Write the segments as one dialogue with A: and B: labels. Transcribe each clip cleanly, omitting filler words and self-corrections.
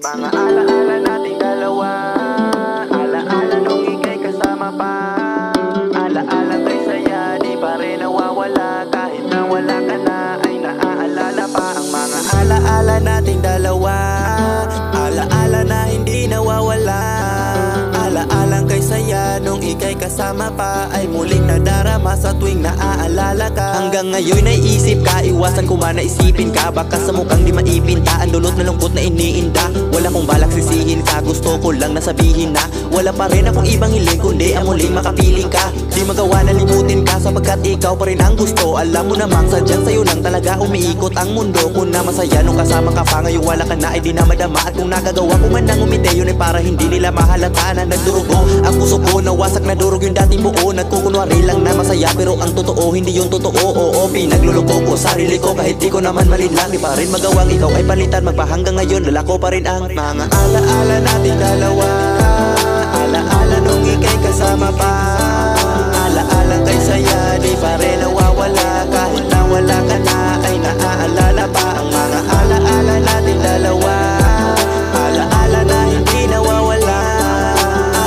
A: Mga alaala nating dalawa, alaala nung ika'y kasama pa. Alaala kay saya, di pa rin nawawala. Kahit na wala ka na, ay naaalala pa. Ang mga alaala nating dalawa, alaala na hindi nawawala. Alaalang kay saya, nung ika'y kasama pa, ay muling nadarama sa tuwing naaalala ka. Hanggang ngayon naiisip ka, iwasan ko man na isipin ka. Baka sa mukhang di maipinta, ang dulot na lungkot na iniinda. Wala kong balak sisihin ka, gusto ko lang nasabihin na wala pa rin akong ibang hiling, kundi ang muling makapiling ka. Di magawa na limutin ka, sapagkat ikaw pa rin ang gusto. Alam mo namang sadyang sa'yo lang talaga umiikot ang mundo. Kung na masaya nung kasama ka pa, ngayon wala ka na ay di na madama. At kung nagagawa ko man ng umite, yun ay para hindi nila mahalata na nagdurugo ang puso ko. Nawasak na durog yung dating buo, nagkukunwari lang na masaya, pero ang totoo hindi yung totoo. Oo, pinagluloko ko sarili ko, kahit di ko naman malinlang. Di pa rin magawang ikaw ay palitan, magpahanggang ngayon lalako pa rin ang mga alaala nating dalawa. Alaala nung ika'y kasama pa, alaala kay saya, di pa rin nawawala. Kahit na wala ka na, ay naaalala pa. Ang mga alaala nating dalawa, alaala na hindi nawawala.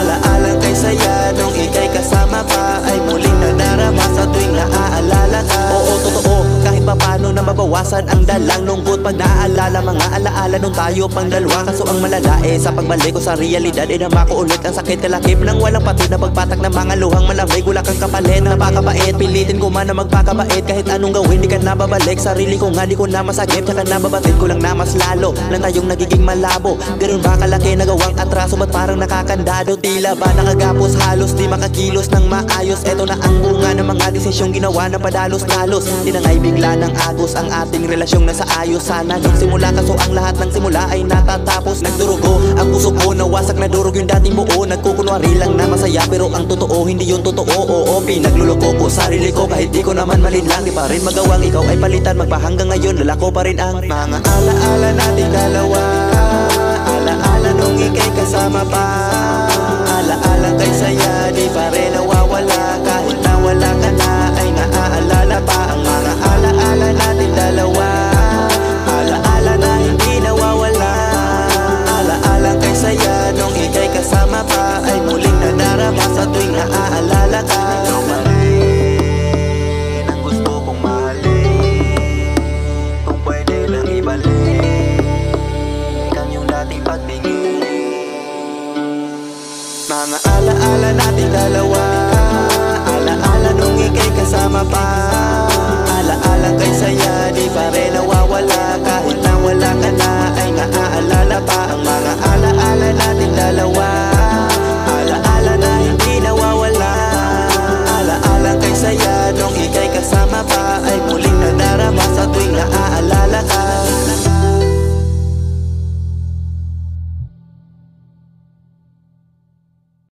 A: Alaala kay saya, nung ika'y kasama pa, ay muling nadarama sa tuwing naaalala ka. Oo, totoo, kahit papano na mabawasan ang dalang lungkot pag naaalala. Mga alaala nung tayo pang dalawa, kaso ang malala sa pagbalik ko sa realidad, dama ko ulit ang sakit kalakip ng walang patid na pagpatak ng mga luhang malamig. Wala kang kapalit, napakabait, pilitin ko man na magpakabait. Kahit anong gawin, di ka na babalik. Sarili ko nga di ko na masagip, tsaka nababatid ko lang na mas lalo lang tayong nagiging malabo. Ganun ba kalaki nagawang atraso, ba't parang nakakandado? Tila ba nakagapos, halos di makakilos ng maayos. Eto na ang bunga ng mga desisyong ginawa na padalos-dalos. Di na nga'y bigla ng agos ang ating relasyong nasa ayos. Sana nung simula, kaso ang lahat ng simula ay natatapos. Nagdurugo ang puso ko, nawasak na durog yung dating buo. Nagkukunwari lang na masaya, pero ang totoo hindi yung totoo. Oo, pinagluloko ko sarili ko, kahit di ko naman malinlang. Di pa rin magawang ikaw ay palitan, magpahanggang ngayon lalako pa rin ang mga alaala nating dalawa. Alaala nung ika'y kasama pa, alaala kay saya, di pa rin nawawala. Kahit na wala ka na, ay naaalala pa. Ang mga alaala nating dalawa, alaala na hindi nawawala. Alaala kay saya, nung ika'y kasama pa, ay muling nadarama sa tuwing naaalala ka. Ikaw pa rin ang gusto kong mahalin, kung pwede lang ibalik ang iyong dating pagtingin. Mga alaala nating dalawa, alaala nung ika'y kasama pa, alaala kay saya, di pa rin nawawala. Kahit